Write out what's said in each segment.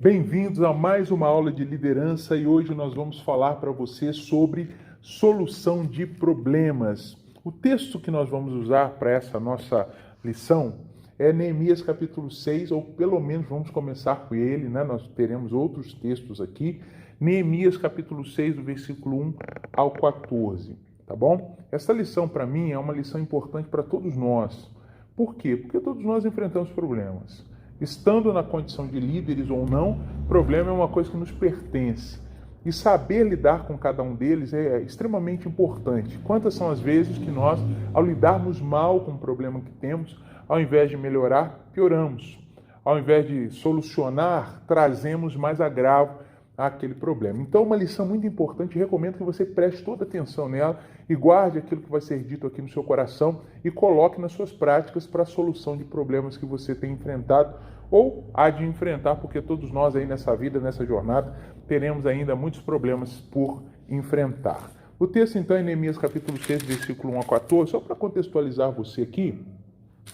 Bem-vindos a mais uma aula de liderança e hoje nós vamos falar para você sobre solução de problemas. O texto que nós vamos usar para essa nossa lição é Neemias capítulo 6, ou pelo menos vamos começar com ele, né? Nós teremos outros textos aqui. Neemias capítulo 6, do versículo 1 ao 14, tá bom? Essa lição para mim é uma lição importante para todos nós. Por quê? Porque todos nós enfrentamos problemas. Estando na condição de líderes ou não, problema é uma coisa que nos pertence. E saber lidar com cada um deles é extremamente importante. Quantas são as vezes que nós, ao lidarmos mal com o problema que temos, ao invés de melhorar, pioramos. Ao invés de solucionar, trazemos mais agravo àquele problema. Então, uma lição muito importante, recomendo que você preste toda atenção nela e guarde aquilo que vai ser dito aqui no seu coração e coloque nas suas práticas para a solução de problemas que você tem enfrentado ou há de enfrentar, porque todos nós aí nessa vida, nessa jornada, teremos ainda muitos problemas por enfrentar. O texto então é Neemias capítulo 6, versículo 1 a 14, só para contextualizar você aqui,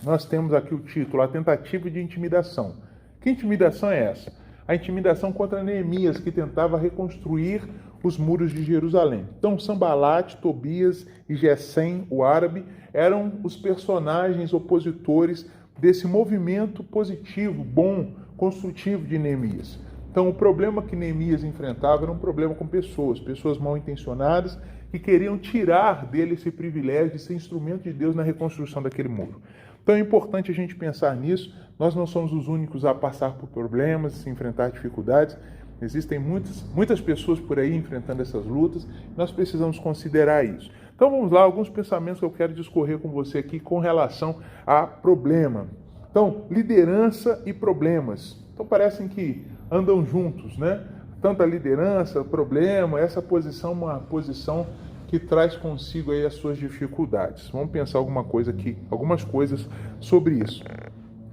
nós temos aqui o título, a tentativa de intimidação. Que intimidação é essa? A intimidação contra Neemias, que tentava reconstruir os muros de Jerusalém. Então, Sanbalate, Tobias e Gesem, o árabe, eram os personagens opositores desse movimento positivo, bom, construtivo de Neemias. Então, o problema que Neemias enfrentava era um problema com pessoas mal intencionadas, que queriam tirar dele esse privilégio de ser instrumento de Deus na reconstrução daquele muro. Então é importante a gente pensar nisso. Nós não somos os únicos a passar por problemas, a enfrentar dificuldades. Existem muitas pessoas por aí enfrentando essas lutas. Nós precisamos considerar isso. Então vamos lá, alguns pensamentos que eu quero discorrer com você aqui com relação a problema. Então, liderança e problemas. Então parecem que andam juntos, né? Tanto a liderança, o problema, essa posição, uma posição que traz consigo aí as suas dificuldades. Vamos pensar algumas coisas sobre isso.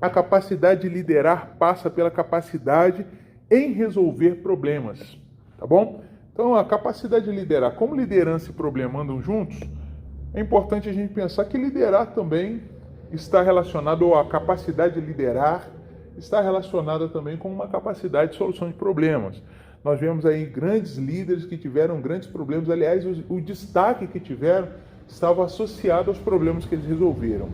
A capacidade de liderar passa pela capacidade em resolver problemas, tá bom? Então, a capacidade de liderar, como liderança e problema andam juntos, é importante a gente pensar que liderar também está relacionado, ou a capacidade de liderar está relacionada também com uma capacidade de solução de problemas. Nós vemos aí grandes líderes que tiveram grandes problemas. Aliás, o destaque que tiveram estava associado aos problemas que eles resolveram.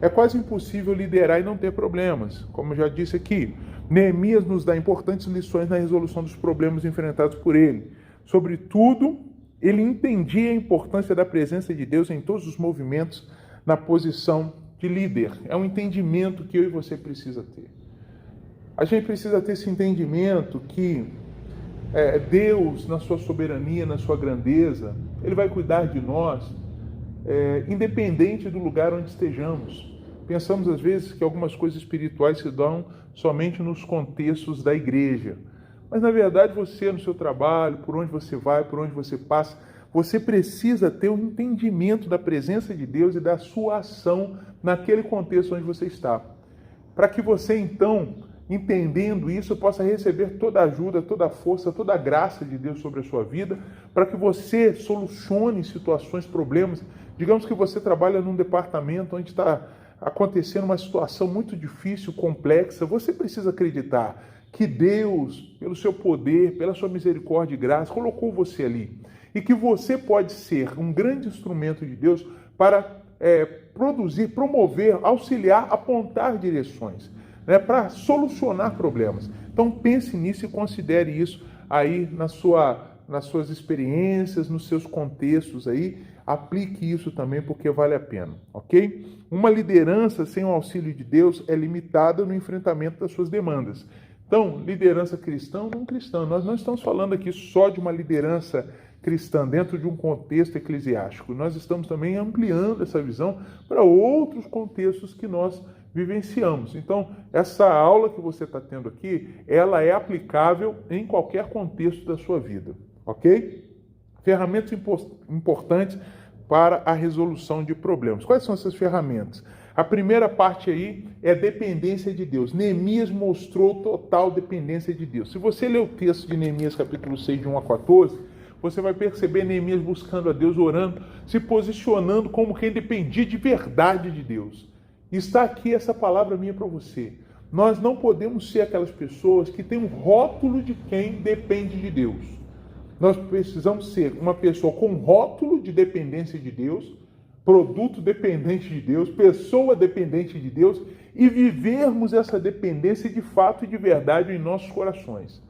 É quase impossível liderar e não ter problemas. Como eu já disse aqui, Neemias nos dá importantes lições na resolução dos problemas enfrentados por ele. Sobretudo, ele entendia a importância da presença de Deus em todos os movimentos na posição de líder. É um entendimento que eu e você precisa ter. A gente precisa ter esse entendimento que Deus, na sua soberania, na sua grandeza, Ele vai cuidar de nós, independente do lugar onde estejamos. Pensamos às vezes que algumas coisas espirituais se dão somente nos contextos da igreja. Mas na verdade você, no seu trabalho, por onde você vai, por onde você passa, você precisa ter um entendimento da presença de Deus e da sua ação naquele contexto onde você está. Para que você então, entendendo isso, possa receber toda a ajuda, toda a força, toda a graça de Deus sobre a sua vida, para que você solucione situações, problemas. Digamos que você trabalha num departamento onde está acontecendo uma situação muito difícil, complexa. Você precisa acreditar que Deus, pelo seu poder, pela sua misericórdia e graça, colocou você ali. E que você pode ser um grande instrumento de Deus para produzir, promover, auxiliar, apontar direções, para solucionar problemas. Então pense nisso e considere isso aí nas suas experiências, nos seus contextos aí. Aplique isso também porque vale a pena, ok? Uma liderança sem o auxílio de Deus é limitada no enfrentamento das suas demandas. Então, liderança cristã ou não cristã. Nós não estamos falando aqui só de uma liderança cristã dentro de um contexto eclesiástico. Nós estamos também ampliando essa visão para outros contextos que nós vivenciamos. Então, essa aula que você está tendo aqui, ela é aplicável em qualquer contexto da sua vida, ok? Ferramentas importantes para a resolução de problemas. Quais são essas ferramentas? A primeira parte aí é a dependência de Deus. Neemias mostrou total dependência de Deus. Se você ler o texto de Neemias capítulo 6, de 1 a 14, você vai perceber Neemias buscando a Deus, orando, se posicionando como quem dependia de verdade de Deus. E está aqui essa palavra minha para você. Nós não podemos ser aquelas pessoas que têm um rótulo de quem depende de Deus. Nós precisamos ser uma pessoa com rótulo de dependência de Deus, produto dependente de Deus, pessoa dependente de Deus, e vivermos essa dependência de fato e de verdade em nossos corações.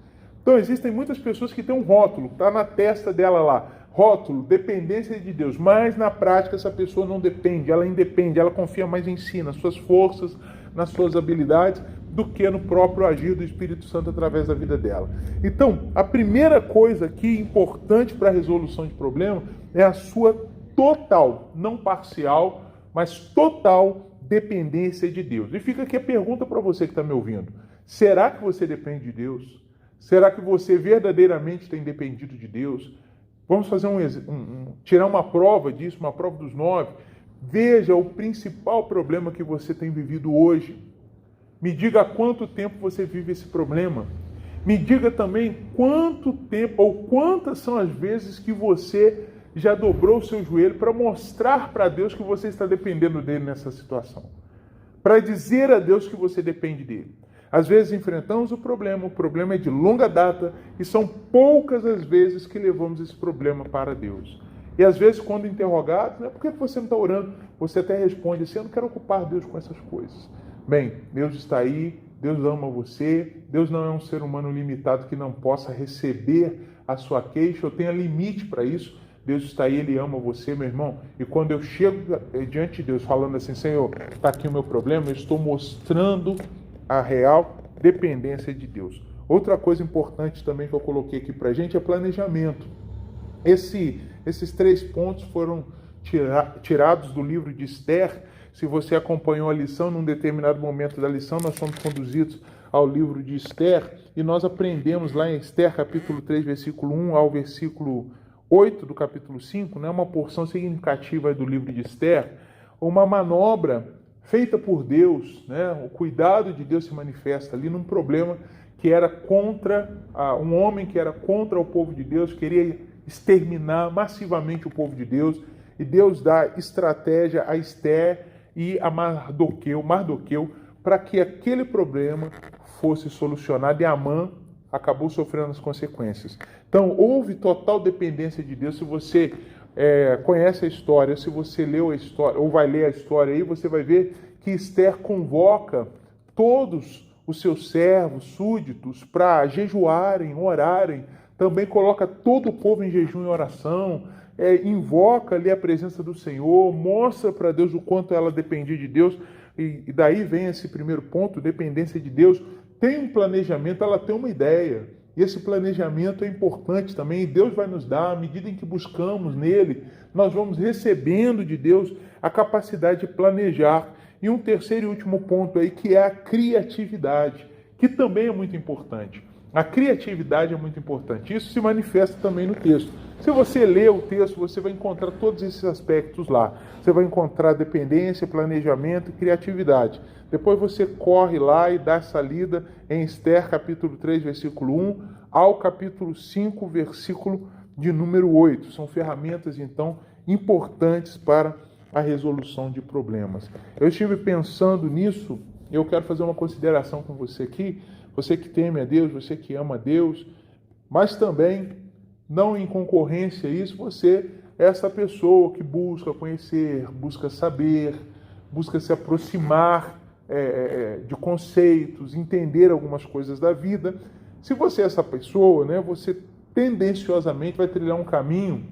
Então existem muitas pessoas que têm um rótulo, está na testa dela lá, rótulo, dependência de Deus, mas na prática essa pessoa não depende, ela independe, ela confia mais em si, nas suas forças, nas suas habilidades, do que no próprio agir do Espírito Santo através da vida dela. Então, a primeira coisa aqui importante para a resolução de problema é a sua total, não parcial, mas total dependência de Deus. E fica aqui a pergunta para você que está me ouvindo. Será que você depende de Deus? Será que você verdadeiramente tem dependido de Deus? Vamos fazer tirar uma prova disso, uma prova dos 9. Veja o principal problema que você tem vivido hoje. Me diga há quanto tempo você vive esse problema. Me diga também quanto tempo ou quantas são as vezes que você já dobrou o seu joelho para mostrar para Deus que você está dependendo dele nessa situação. Para dizer a Deus que você depende dele. Às vezes enfrentamos o problema é de longa data e são poucas as vezes que levamos esse problema para Deus. E às vezes, quando interrogado, por que você não está orando? Você até responde assim, eu não quero ocupar Deus com essas coisas. Bem, Deus está aí, Deus ama você, Deus não é um ser humano limitado que não possa receber a sua queixa, ou tenha limite para isso. Deus está aí, Ele ama você, meu irmão. E quando eu chego diante de Deus falando assim, Senhor, está aqui o meu problema, eu estou mostrando a real dependência de Deus. Outra coisa importante também que eu coloquei aqui para a gente é planejamento. Esses 3 pontos foram tirados do livro de Esther. Se você acompanhou a lição, num determinado momento da lição, nós fomos conduzidos ao livro de Esther e nós aprendemos lá em Esther, capítulo 3, versículo 1 ao versículo 8 do capítulo 5, uma porção significativa do livro de Esther, uma manobra feita por Deus, o cuidado de Deus se manifesta ali num problema que era contra um homem que era contra o povo de Deus, queria exterminar massivamente o povo de Deus, e Deus dá estratégia a Esther e a Mardoqueu, para que aquele problema fosse solucionado, e Amã acabou sofrendo as consequências. Então, houve total dependência de Deus. Se você conhece a história, se você leu a história, ou vai ler a história aí, você vai ver que Esther convoca todos os seus servos, súditos, para jejuarem, orarem, também coloca todo o povo em jejum e oração, invoca ali a presença do Senhor, mostra para Deus o quanto ela dependia de Deus, e daí vem esse primeiro ponto, dependência de Deus. Tem um planejamento, ela tem uma ideia, e esse planejamento é importante também, e Deus vai nos dar, à medida em que buscamos nele, nós vamos recebendo de Deus a capacidade de planejar. E um terceiro e último ponto aí, que é a criatividade, que também é muito importante. A criatividade é muito importante. Isso se manifesta também no texto. Se você ler o texto, você vai encontrar todos esses aspectos lá. Você vai encontrar dependência, planejamento e criatividade. Depois você corre lá e dá essa lida em Esther, capítulo 3, versículo 1, ao capítulo 5, versículo de número 8. São ferramentas, então, importantes para a resolução de problemas. Eu estive pensando nisso e eu quero fazer uma consideração com você aqui. Você que teme a Deus, você que ama a Deus, mas também, não em concorrência a isso, você é essa pessoa que busca conhecer, busca saber, busca se aproximar de conceitos, entender algumas coisas da vida. Se você é essa pessoa, você tendenciosamente vai trilhar um caminho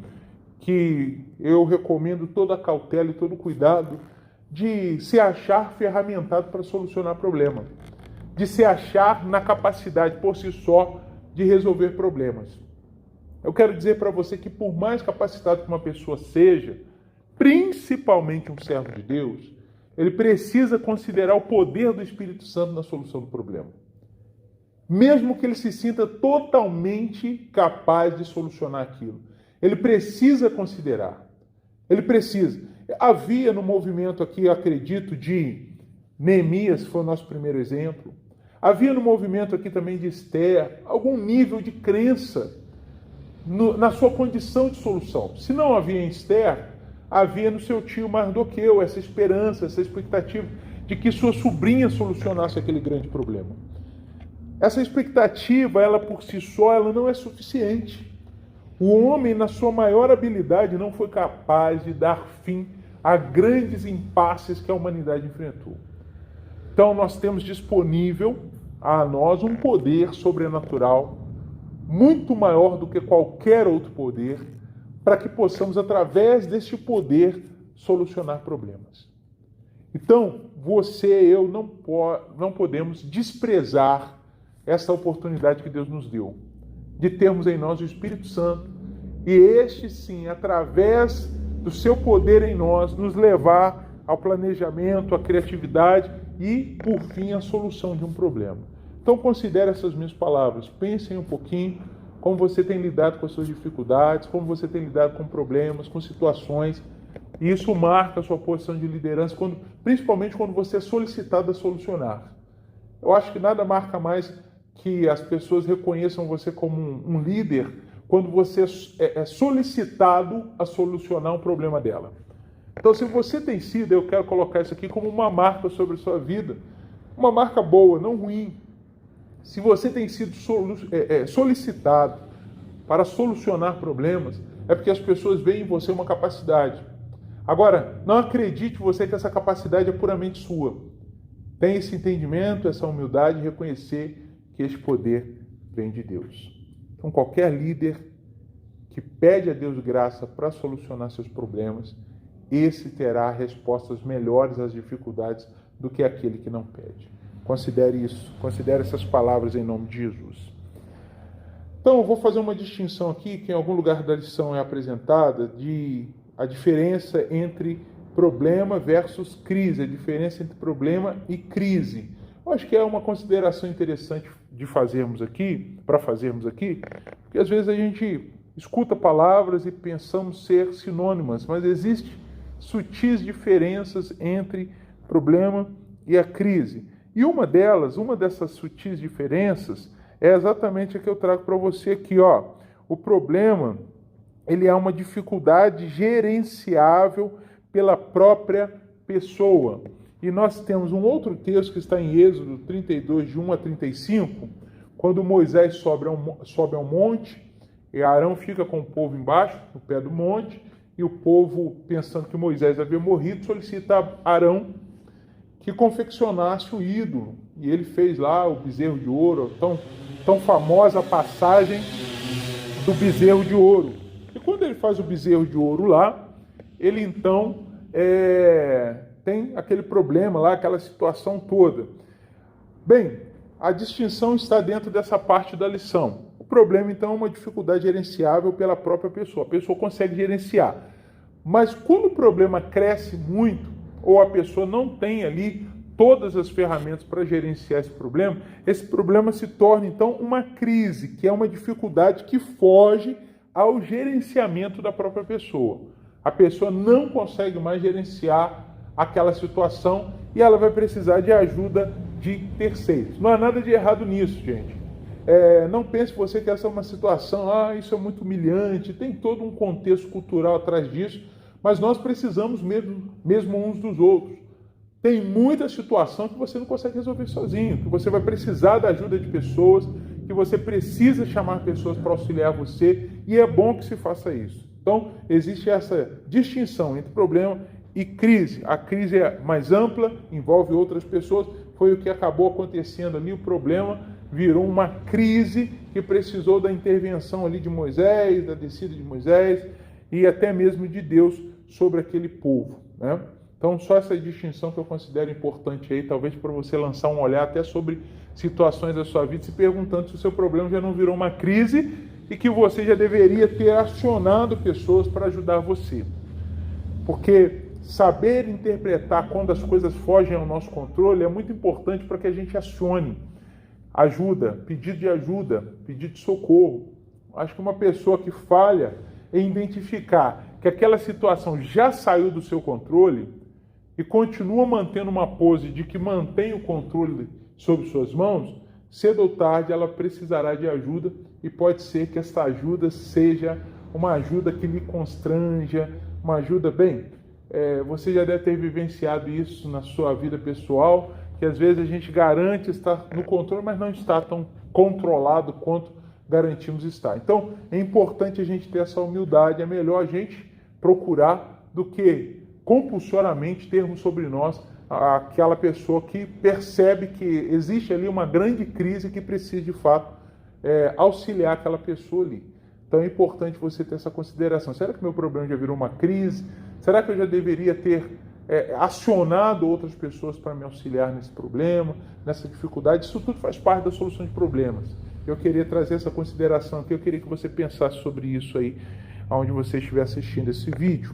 que eu recomendo toda a cautela e todo o cuidado de se achar ferramentado para solucionar problema, de se achar na capacidade por si só de resolver problemas. Eu quero dizer para você que por mais capacitado que uma pessoa seja, principalmente um servo de Deus, ele precisa considerar o poder do Espírito Santo na solução do problema. Mesmo que ele se sinta totalmente capaz de solucionar aquilo. Ele precisa considerar. Ele precisa. Havia no movimento aqui, acredito, de Neemias, foi o nosso primeiro exemplo. Havia no movimento aqui também de Esther algum nível de crença na sua condição de solução. Se não havia em Esther, havia no seu tio Mardoqueu essa esperança, essa expectativa de que sua sobrinha solucionasse aquele grande problema. Essa expectativa, ela por si só, ela não é suficiente. O homem, na sua maior habilidade, não foi capaz de dar fim a grandes impasses que a humanidade enfrentou. Então, nós temos disponível a nós um poder sobrenatural muito maior do que qualquer outro poder, para que possamos, através deste poder, solucionar problemas. Então, você e eu não podemos desprezar essa oportunidade que Deus nos deu, de termos em nós o Espírito Santo, e este sim, através do seu poder em nós, nos levar ao planejamento, à criatividade e, por fim, à solução de um problema. Então, considere essas minhas palavras, pensem um pouquinho como você tem lidado com as suas dificuldades, como você tem lidado com problemas, com situações, e isso marca a sua posição de liderança, principalmente quando você é solicitado a solucionar. Eu acho que nada marca mais que as pessoas reconheçam você como um líder quando você é solicitado a solucionar um problema dela. Então, se você tem sido, eu quero colocar isso aqui como uma marca sobre a sua vida, uma marca boa, não ruim. Se você tem sido solicitado para solucionar problemas, é porque as pessoas veem em você uma capacidade. Agora, não acredite você que essa capacidade é puramente sua. Tenha esse entendimento, essa humildade, reconhecer que este poder vem de Deus. Então, qualquer líder que pede a Deus graça para solucionar seus problemas, esse terá respostas melhores às dificuldades do que aquele que não pede. Considere isso, considere essas palavras em nome de Jesus. Então, eu vou fazer uma distinção aqui, que em algum lugar da lição é apresentada, de a diferença entre problema versus crise, a diferença entre problema e crise. Eu acho que é uma consideração interessante de fazermos aqui, porque às vezes a gente escuta palavras e pensamos ser sinônimas, mas existem sutis diferenças entre problema e a crise. E uma dessas sutis diferenças é exatamente a que eu trago para você aqui, ó. O problema, ele é uma dificuldade gerenciável pela própria pessoa. E nós temos um outro texto que está em Êxodo 32, de 1 a 35, quando Moisés sobe ao monte, e Arão fica com o povo embaixo, no pé do monte, e o povo, pensando que Moisés havia morrido, solicita a Arão que confeccionasse o ídolo. E ele fez lá o bezerro de ouro, tão famosa passagem do bezerro de ouro. E quando ele faz o bezerro de ouro lá, ele então tem aquele problema lá, aquela situação toda. Bem, a distinção está dentro dessa parte da lição. O problema, então, é uma dificuldade gerenciável pela própria pessoa. A pessoa consegue gerenciar. Mas quando o problema cresce muito, ou a pessoa não tem ali todas as ferramentas para gerenciar esse problema se torna, então, uma crise, que é uma dificuldade que foge ao gerenciamento da própria pessoa. A pessoa não consegue mais gerenciar aquela situação e ela vai precisar de ajuda de terceiros. Não há nada de errado nisso, gente. Não pense você que essa é uma situação, isso é muito humilhante, tem todo um contexto cultural atrás disso, mas nós precisamos mesmo uns dos outros. Tem muita situação que você não consegue resolver sozinho, que você vai precisar da ajuda de pessoas, que você precisa chamar pessoas para auxiliar você, e é bom que se faça isso. Então, existe essa distinção entre problema e crise. A crise é mais ampla, envolve outras pessoas, foi o que acabou acontecendo ali, o problema virou uma crise que precisou da intervenção ali de Moisés, da descida de Moisés e até mesmo de Deus sobre aquele povo, né? Então, só essa distinção que eu considero importante aí, talvez para você lançar um olhar até sobre situações da sua vida, se perguntando se o seu problema já não virou uma crise e que você já deveria ter acionado pessoas para ajudar você. Porque saber interpretar quando as coisas fogem ao nosso controle é muito importante para que a gente acione ajuda, pedido de socorro. Acho que uma pessoa que falha em identificar que aquela situação já saiu do seu controle e continua mantendo uma pose de que mantém o controle sobre suas mãos, cedo ou tarde ela precisará de ajuda e pode ser que essa ajuda seja uma ajuda que lhe constranja, uma ajuda, Você já deve ter vivenciado isso na sua vida pessoal, que às vezes a gente garante estar no controle, mas não está tão controlado quanto garantimos estar. Então, é importante a gente ter essa humildade. É melhor a gente procurar do que compulsoriamente termos sobre nós aquela pessoa que percebe que existe ali uma grande crise que precisa, de fato, auxiliar aquela pessoa ali. Então, é importante você ter essa consideração. Será que meu problema já virou uma crise? Será que eu já deveria ter acionado outras pessoas para me auxiliar nesse problema, nessa dificuldade? Isso tudo faz parte da solução de problemas. Eu queria trazer essa consideração aqui, eu queria que você pensasse sobre isso aí, onde você estiver assistindo esse vídeo.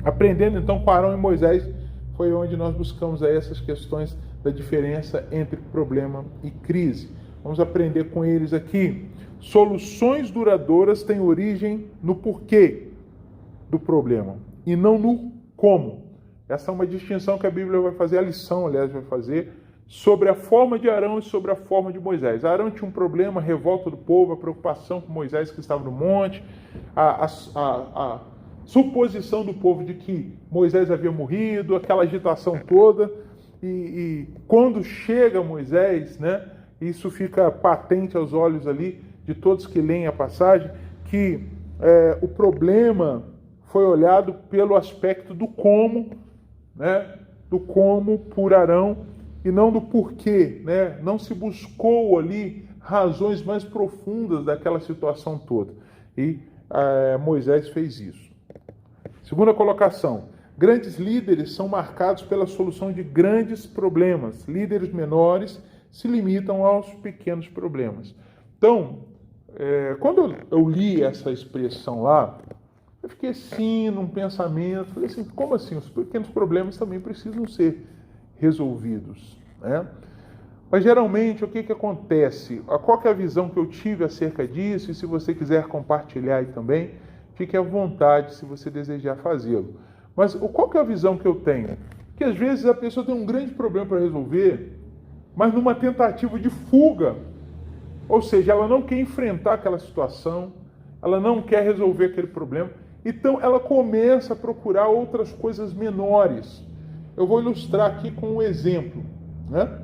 Aprendendo então com Arão e Moisés, foi onde nós buscamos aí essas questões da diferença entre problema e crise. Vamos aprender com eles aqui. Soluções duradouras têm origem no porquê do problema e não no como. Essa é uma distinção que a Bíblia vai fazer, a lição, aliás, vai fazer sobre a forma de Arão e sobre a forma de Moisés. Arão tinha um problema, a revolta do povo, a preocupação com Moisés que estava no monte, a suposição do povo de que Moisés havia morrido, aquela agitação toda, e quando chega Moisés, né, isso fica patente aos olhos ali de todos que leem a passagem, que o problema foi olhado pelo aspecto do como, né, do como por Arão e não do porquê, né? Não se buscou ali razões mais profundas daquela situação toda. E Moisés fez isso. Segunda colocação. Grandes líderes são marcados pela solução de grandes problemas. Líderes menores se limitam aos pequenos problemas. Então, quando eu li essa expressão lá, eu fiquei assim, num pensamento, falei assim, como assim? Os pequenos problemas também precisam ser resolvidos, né? Mas geralmente o que acontece? Qual que é a visão que eu tive acerca disso? E se você quiser compartilhar aí também, fique à vontade se você desejar fazê-lo. Mas qual que é a visão que eu tenho? Que às vezes a pessoa tem um grande problema para resolver, mas numa tentativa de fuga, ou seja, ela não quer enfrentar aquela situação, ela não quer resolver aquele problema, então ela começa a procurar outras coisas menores. Eu vou ilustrar aqui com um exemplo, né?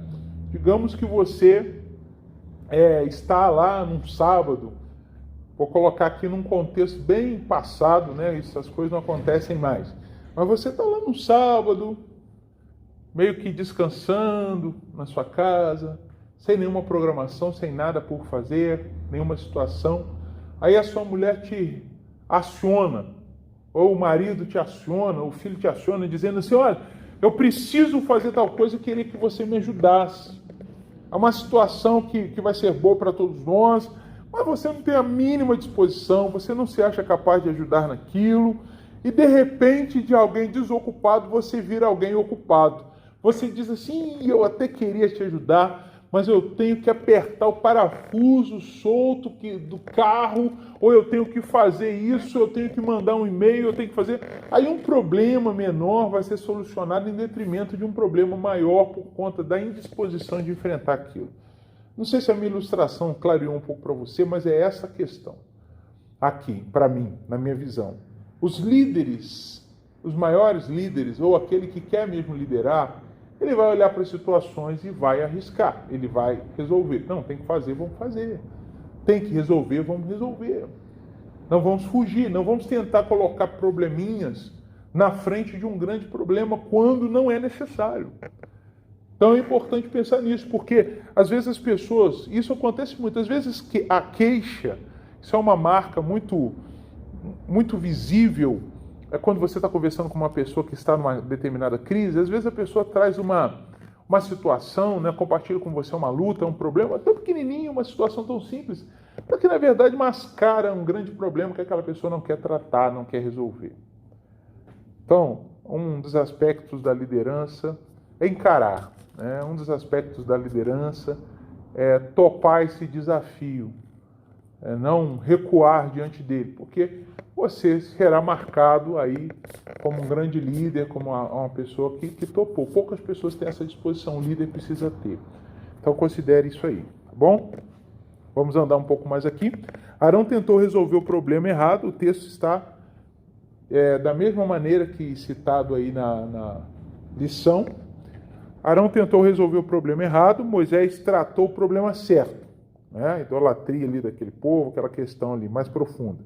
Digamos que você está lá num sábado, vou colocar aqui num contexto bem passado, né? Essas coisas não acontecem mais. Mas você está lá num sábado, meio que descansando na sua casa, sem nenhuma programação, sem nada por fazer, nenhuma situação. Aí a sua mulher te aciona, ou o marido te aciona, ou o filho te aciona, dizendo assim, olha, eu preciso fazer tal coisa, eu queria que você me ajudasse. É uma situação que vai ser boa para todos nós, mas você não tem a mínima disposição, você não se acha capaz de ajudar naquilo, e de repente, de alguém desocupado, você vira alguém ocupado. Você diz assim, eu até queria te ajudar, mas eu tenho que apertar o parafuso solto do carro, ou eu tenho que fazer isso, eu tenho que mandar um e-mail, eu tenho que fazer... Aí um problema menor vai ser solucionado em detrimento de um problema maior por conta da indisposição de enfrentar aquilo. Não sei se a minha ilustração clareou um pouco para você, mas é essa a questão aqui, para mim, na minha visão. Os líderes, os maiores líderes, ou aquele que quer mesmo liderar, ele vai olhar para as situações e vai arriscar. Ele vai resolver. Não, tem que fazer, vamos fazer. Tem que resolver, vamos resolver. Não vamos fugir, não vamos tentar colocar probleminhas na frente de um grande problema quando não é necessário. Então é importante pensar nisso, porque às vezes as pessoas, isso acontece muitas vezes, que a queixa, isso é uma marca muito, muito visível. É quando você está conversando com uma pessoa que está numa determinada crise, às vezes a pessoa traz uma situação, né, compartilha com você uma luta, um problema tão pequenininho, uma situação tão simples, mas que na verdade mascara um grande problema que aquela pessoa não quer tratar, não quer resolver. Então, um dos aspectos da liderança é encarar, né? Um dos aspectos da liderança é topar esse desafio, não recuar diante dele, porque você será marcado aí como um grande líder, como uma pessoa que topou. Poucas pessoas têm essa disposição, o líder precisa ter. Então considere isso aí, tá bom? Vamos andar um pouco mais aqui. Arão tentou resolver o problema errado, o texto está Da mesma maneira que citado aí na lição, Arão tentou resolver o problema errado, Moisés tratou o problema certo, né? A idolatria ali daquele povo, aquela questão ali mais profunda.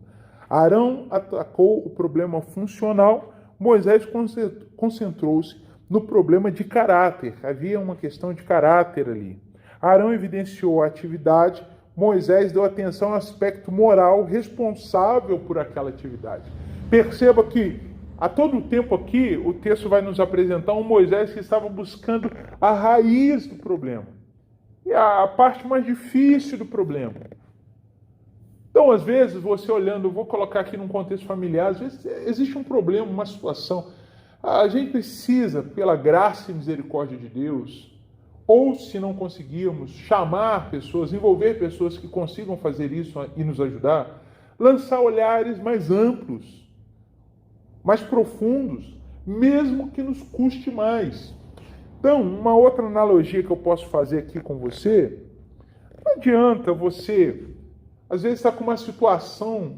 Arão atacou o problema funcional, Moisés concentrou-se no problema de caráter. Havia uma questão de caráter ali. Arão evidenciou a atividade, Moisés deu atenção ao aspecto moral responsável por aquela atividade. Perceba que a todo tempo aqui o texto vai nos apresentar um Moisés que estava buscando a raiz do problema. E a parte mais difícil do problema. Então, às vezes, você olhando, eu vou colocar aqui num contexto familiar, às vezes existe um problema, uma situação. A gente precisa, pela graça e misericórdia de Deus, ou se não conseguirmos, chamar pessoas, envolver pessoas que consigam fazer isso e nos ajudar, lançar olhares mais amplos, mais profundos, mesmo que nos custe mais. Então, uma outra analogia que eu posso fazer aqui com você, não adianta você, às vezes está com uma situação,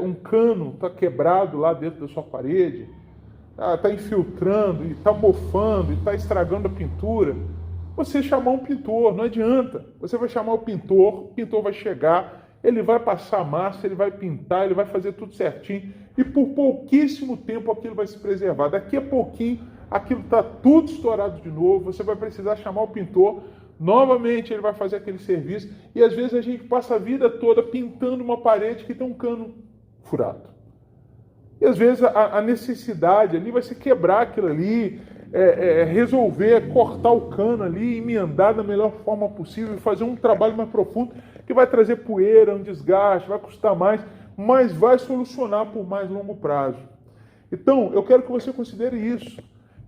um cano está quebrado lá dentro da sua parede, está infiltrando, e está mofando, e está estragando a pintura, você chamar um pintor, não adianta. Você vai chamar o pintor vai chegar, ele vai passar a massa, ele vai pintar, ele vai fazer tudo certinho, e por pouquíssimo tempo aquilo vai se preservar. Daqui a pouquinho, aquilo está tudo estourado de novo, você vai precisar chamar o pintor, novamente ele vai fazer aquele serviço, e às vezes a gente passa a vida toda pintando uma parede que tem um cano furado. E às vezes a necessidade ali vai ser quebrar aquilo ali, resolver, cortar o cano ali, emendar da melhor forma possível e fazer um trabalho mais profundo que vai trazer poeira, um desgaste, vai custar mais, mas vai solucionar por mais longo prazo. Então, eu quero que você considere isso.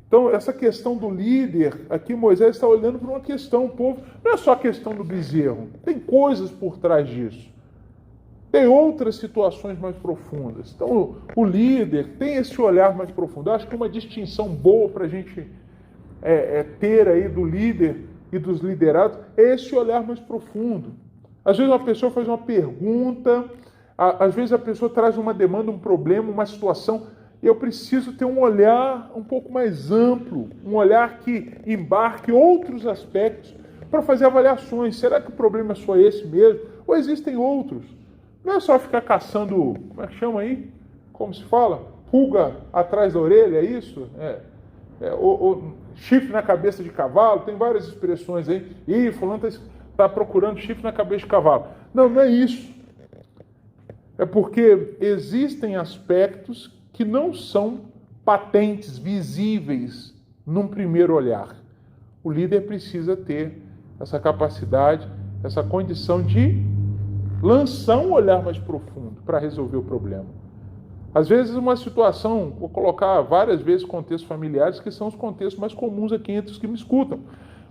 Então, essa questão do líder, aqui Moisés está olhando para uma questão, o povo, não é só a questão do bezerro, tem coisas por trás disso. Tem outras situações mais profundas. Então, o líder tem esse olhar mais profundo. Eu acho que uma distinção boa para a gente ter aí do líder e dos liderados é esse olhar mais profundo. Às vezes uma pessoa faz uma pergunta, às vezes a pessoa traz uma demanda, um problema, uma situação, e eu preciso ter um olhar um pouco mais amplo, um olhar que embarque outros aspectos para fazer avaliações. Será que o problema é só esse mesmo? Ou existem outros? Não é só ficar caçando, como é que chama aí? Como se fala? Pulga atrás da orelha, é isso? O chifre na cabeça de cavalo, tem várias expressões aí. Ih, fulano está procurando chifre na cabeça de cavalo. Não, não é isso. É porque existem aspectos que não são patentes, visíveis num primeiro olhar. O líder precisa ter essa capacidade, essa condição de lançar um olhar mais profundo para resolver o problema. Às vezes uma situação, vou colocar várias vezes contextos familiares, que são os contextos mais comuns aqui entre os que me escutam.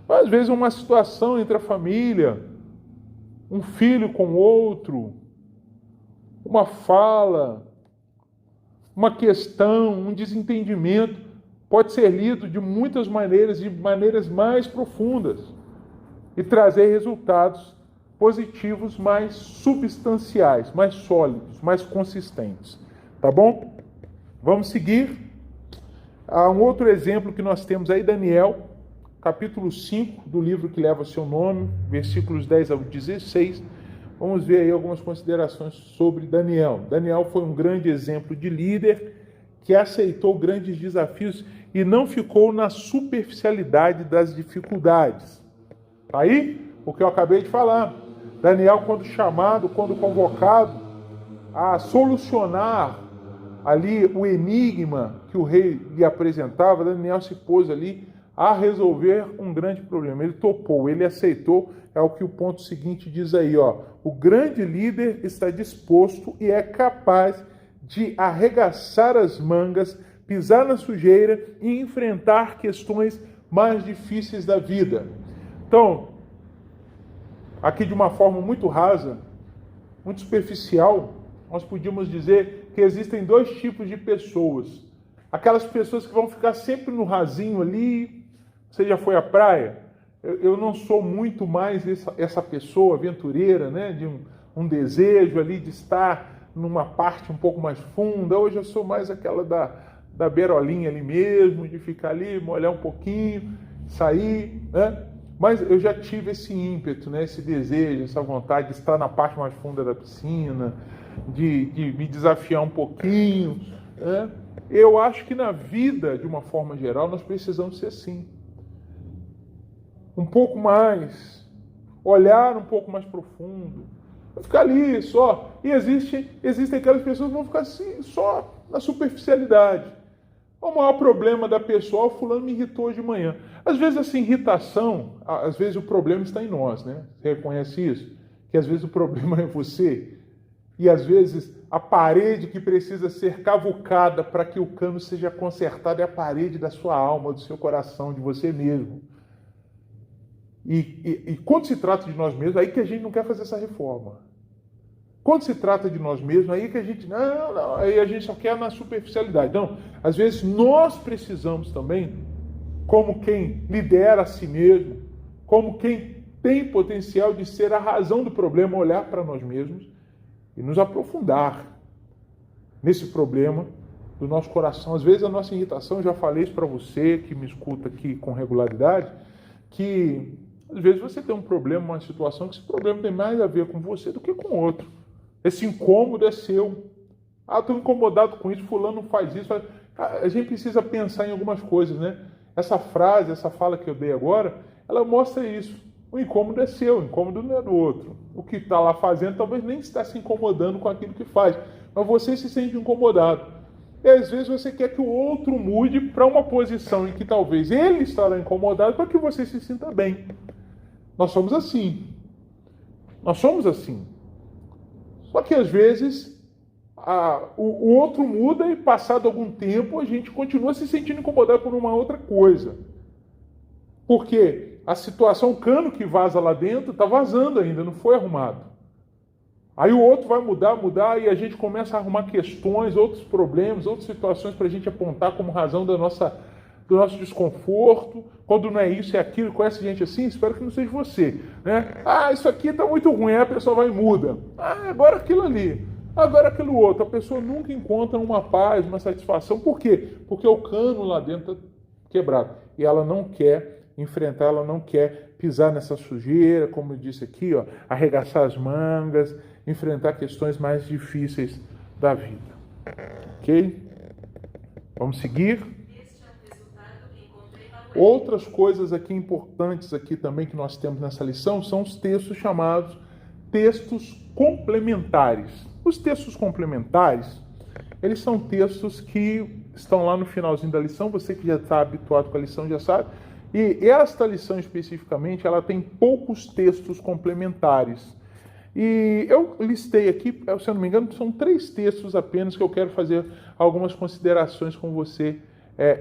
Às vezes uma situação entre a família, um filho com outro, uma fala, uma questão, um desentendimento, pode ser lido de muitas maneiras, de maneiras mais profundas, e trazer resultados positivos mais substanciais, mais sólidos, mais consistentes. Tá bom? Vamos seguir. Há um outro exemplo que nós temos aí, Daniel, capítulo 5 do livro que leva seu nome, versículos 10 ao 16. Vamos ver aí algumas considerações sobre Daniel. Daniel foi um grande exemplo de líder que aceitou grandes desafios e não ficou na superficialidade das dificuldades. Tá aí o que eu acabei de falar. Daniel, quando chamado, quando convocado a solucionar ali o enigma que o rei lhe apresentava, Daniel se pôs ali a resolver um grande problema. Ele topou, ele aceitou, é o que o ponto seguinte diz aí, ó. O grande líder está disposto e é capaz de arregaçar as mangas, pisar na sujeira e enfrentar questões mais difíceis da vida. Então, aqui de uma forma muito rasa, muito superficial, nós podíamos dizer que existem dois tipos de pessoas. Aquelas pessoas que vão ficar sempre no rasinho ali. Você já foi à praia? Eu não sou muito mais essa pessoa aventureira, né? De um desejo ali de estar numa parte um pouco mais funda, hoje eu sou mais aquela da beirolinha ali mesmo, de ficar ali, molhar um pouquinho, sair, né? Mas eu já tive esse ímpeto, né? Esse desejo, essa vontade de estar na parte mais funda da piscina, de me desafiar um pouquinho, né? Eu acho que na vida, de uma forma geral, nós precisamos ser assim. Um pouco mais, olhar um pouco mais profundo, não ficar ali só. E existem aquelas pessoas que vão ficar assim, só na superficialidade. O maior problema da pessoa, o fulano me irritou de manhã. Às vezes essa irritação, às vezes o problema está em nós, né? Você reconhece isso? Que às vezes o problema é você. E às vezes a parede que precisa ser cavucada para que o cano seja consertado é a parede da sua alma, do seu coração, de você mesmo. E quando se trata de nós mesmos, aí que a gente não quer fazer essa reforma. Quando se trata de nós mesmos, aí que a gente, não, aí a gente só quer na superficialidade. Não, às vezes nós precisamos também, como quem lidera a si mesmo, como quem tem potencial de ser a razão do problema, olhar para nós mesmos e nos aprofundar nesse problema do nosso coração. Às vezes a nossa irritação, eu já falei isso para você que me escuta aqui com regularidade, que às vezes você tem um problema, uma situação, que esse problema tem mais a ver com você do que com o outro. Esse incômodo é seu. Estou incomodado com isso, fulano faz isso. A gente precisa pensar em algumas coisas, né? Essa frase, essa fala que eu dei agora, ela mostra isso. O incômodo é seu, o incômodo não é do outro. O que está lá fazendo talvez nem está se incomodando com aquilo que faz, mas você se sente incomodado. E às vezes você quer que o outro mude para uma posição em que talvez ele estará incomodado para que você se sinta bem. Nós somos assim. Nós somos assim. Só que às vezes o outro muda e passado algum tempo a gente continua se sentindo incomodado por uma outra coisa. Porque a situação, o cano que vaza lá dentro está vazando ainda, não foi arrumado. Aí o outro vai mudar e a gente começa a arrumar questões, outros problemas, outras situações para a gente apontar como razão do nosso desconforto. Quando não é isso, é aquilo. Conhece gente assim? Espero que não seja você, né? Isso aqui está muito ruim. Aí a pessoa vai e muda. Agora aquilo ali. Agora aquilo outro. A pessoa nunca encontra uma paz, uma satisfação. Por quê? Porque o cano lá dentro está quebrado. E ela não quer enfrentar, ela não quer pisar nessa sujeira, como eu disse aqui, arregaçar as mangas, enfrentar questões mais difíceis da vida. Ok? Vamos seguir? Outras coisas aqui importantes aqui também que nós temos nessa lição são os textos chamados textos complementares. Os textos complementares, eles são textos que estão lá no finalzinho da lição, você que já está habituado com a lição já sabe, e esta lição especificamente, ela tem poucos textos complementares. E eu listei aqui, se eu não me engano, são 3 textos apenas que eu quero fazer algumas considerações com você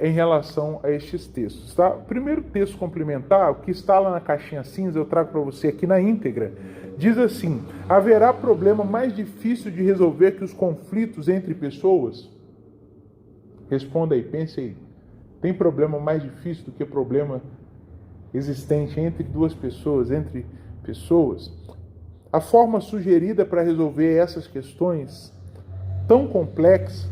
em relação a estes textos. Tá? O primeiro texto complementar, o que está lá na caixinha cinza, eu trago para você aqui na íntegra, diz assim: haverá problema mais difícil de resolver que os conflitos entre pessoas? Responda aí, pense aí. Tem problema mais difícil do que problema existente entre duas pessoas, entre pessoas? A forma sugerida para resolver essas questões tão complexas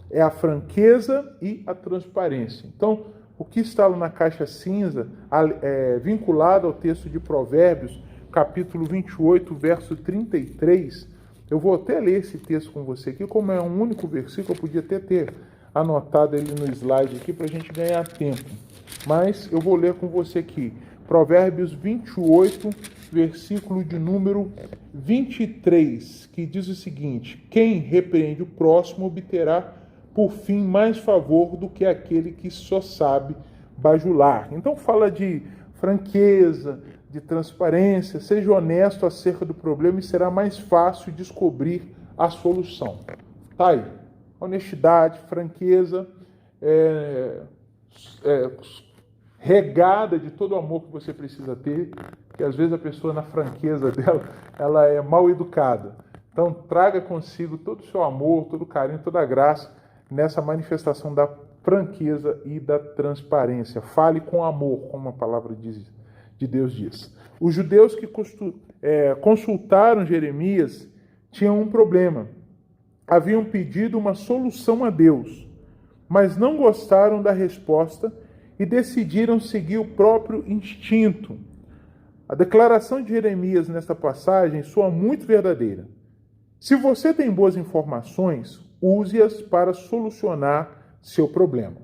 é a franqueza e a transparência. Então, o que está lá na caixa cinza, vinculado ao texto de Provérbios, capítulo 28, verso 33, eu vou até ler esse texto com você aqui, como é um único versículo, eu podia até ter anotado ele no slide aqui para a gente ganhar tempo. Mas eu vou ler com você aqui. Provérbios 28, versículo de número 23, que diz o seguinte: quem repreende o próximo obterá por fim mais favor do que aquele que só sabe bajular. Então fala de franqueza, de transparência, seja honesto acerca do problema e será mais fácil descobrir a solução. Tá aí. Honestidade, franqueza, regada de todo o amor que você precisa ter, que às vezes a pessoa na franqueza dela, ela é mal educada. Então traga consigo todo o seu amor, todo o carinho, toda a graça nessa manifestação da franqueza e da transparência. Fale com amor, como a palavra de Deus diz. Os judeus que consultaram Jeremias tinham um problema. Haviam pedido uma solução a Deus, mas não gostaram da resposta e decidiram seguir o próprio instinto. A declaração de Jeremias nesta passagem soa muito verdadeira. Se você tem boas informações, use-as para solucionar seu problema.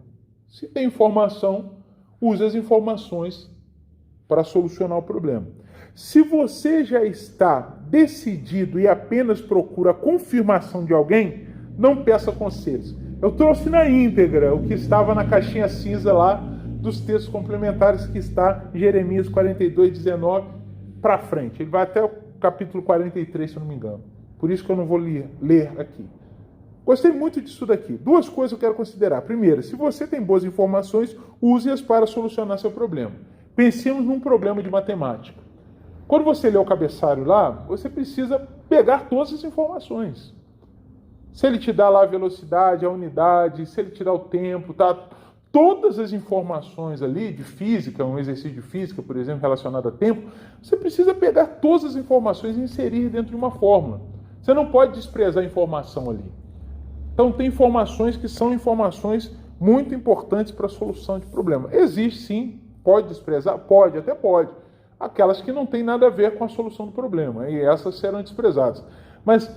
Se tem informação, use as informações para solucionar o problema. Se você já está decidido e apenas procura a confirmação de alguém, não peça conselhos. Eu trouxe na íntegra o que estava na caixinha cinza lá dos textos complementares que está em Jeremias 42, 19 para frente. Ele vai até o capítulo 43, se eu não me engano. Por isso que eu não vou ler aqui. Gostei muito disso daqui. Duas coisas eu quero considerar. Primeiro, se você tem boas informações, use-as para solucionar seu problema. Pensemos num problema de matemática. Quando você lê o cabeçalho lá, você precisa pegar todas as informações. Se ele te dá lá a velocidade, a unidade, se ele te dá o tempo, tá? Todas as informações ali de física, um exercício de física, por exemplo, relacionado a tempo, você precisa pegar todas as informações e inserir dentro de uma fórmula. Você não pode desprezar a informação ali. Então, tem informações que são informações muito importantes para a solução de problema. Existe sim, pode desprezar? Pode, até pode. Aquelas que não têm nada a ver com a solução do problema, e essas serão desprezadas. Mas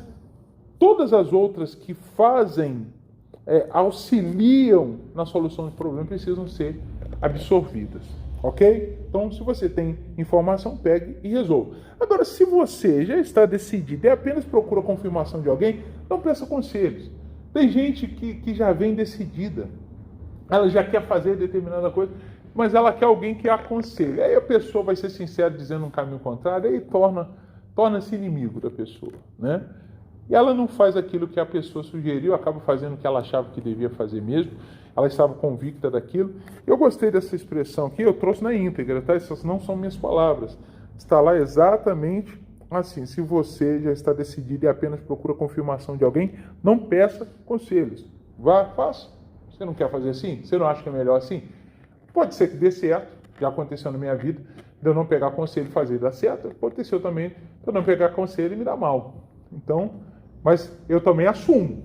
todas as outras que auxiliam na solução do problema precisam ser absorvidas, ok? Então, se você tem informação, pegue e resolva. Agora, se você já está decidido e apenas procura a confirmação de alguém, não peça conselhos. Tem gente que já vem decidida, ela já quer fazer determinada coisa, mas ela quer alguém que a aconselhe. Aí a pessoa vai ser sincera dizendo um caminho contrário e torna-se inimigo da pessoa, né? E ela não faz aquilo que a pessoa sugeriu, acaba fazendo o que ela achava que devia fazer mesmo, ela estava convicta daquilo. Eu gostei dessa expressão aqui, eu trouxe na íntegra, tá? Essas não são minhas palavras. Está lá exatamente assim: se você já está decidido e apenas procura confirmação de alguém, não peça conselhos. Vá, faça. Você não quer fazer assim? Você não acha que é melhor assim? Pode ser que dê certo, já aconteceu na minha vida, de eu não pegar conselho e fazer dar certo. Aconteceu também de eu não pegar conselho e me dar mal. Então, mas eu também assumo.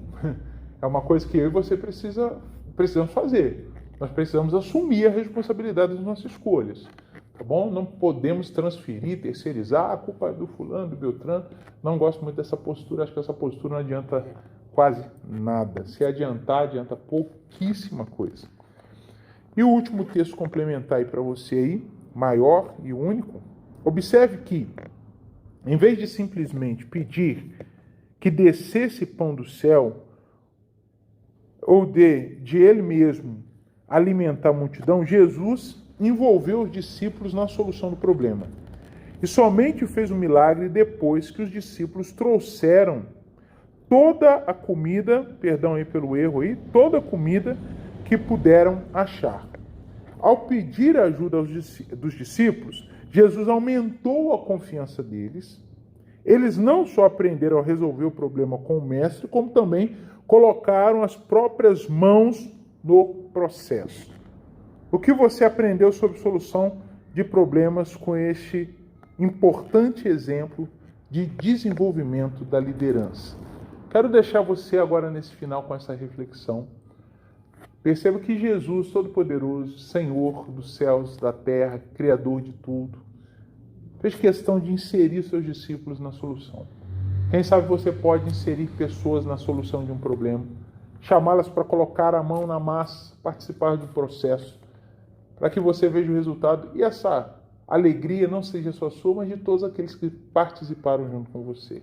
É uma coisa que eu e você precisamos fazer. Nós precisamos assumir a responsabilidade das nossas escolhas. Tá bom? Não podemos transferir, terceirizar a culpa do fulano, do Beltrano. Não gosto muito dessa postura. Acho que essa postura não adianta quase nada. Se adiantar, adianta pouquíssima coisa. E o último texto complementar aí para você aí, maior e único. Observe que, em vez de simplesmente pedir que descesse pão do céu, ou de ele mesmo alimentar a multidão, Jesus envolveu os discípulos na solução do problema. E somente fez o milagre depois que os discípulos trouxeram toda a comida, perdão aí pelo erro aí, toda a comida que puderam achar. Ao pedir a ajuda dos discípulos, Jesus aumentou a confiança deles. Eles não só aprenderam a resolver o problema com o mestre, como também colocaram as próprias mãos no processo. O que você aprendeu sobre solução de problemas com este importante exemplo de desenvolvimento da liderança? Quero deixar você agora nesse final com essa reflexão. Perceba que Jesus, Todo-Poderoso, Senhor dos céus, da terra, Criador de tudo, fez questão de inserir seus discípulos na solução. Quem sabe você pode inserir pessoas na solução de um problema, chamá-las para colocar a mão na massa, participar do processo, para que você veja o resultado e essa alegria não seja só sua, mas de todos aqueles que participaram junto com você.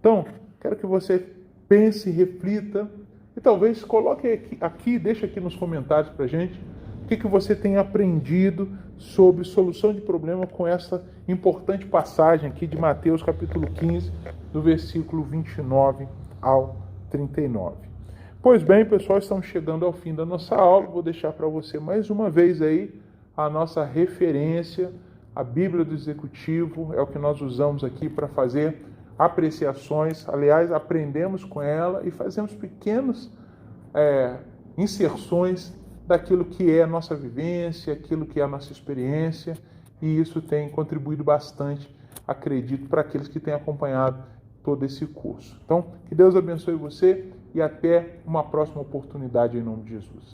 Então, quero que você pense, reflita e talvez coloque aqui, deixe aqui nos comentários para a gente o que você tem aprendido sobre solução de problema com essa importante passagem aqui de Mateus capítulo 15, do versículo 29 ao 39. Pois bem, pessoal, estamos chegando ao fim da nossa aula. Vou deixar para você mais uma vez aí a nossa referência, a Bíblia do Executivo, é o que nós usamos aqui para fazer apreciações. Aliás, aprendemos com ela e fazemos pequenas inserções daquilo que é a nossa vivência, aquilo que é a nossa experiência, e isso tem contribuído bastante, acredito, para aqueles que têm acompanhado todo esse curso. Então, que Deus abençoe você e até uma próxima oportunidade em nome de Jesus.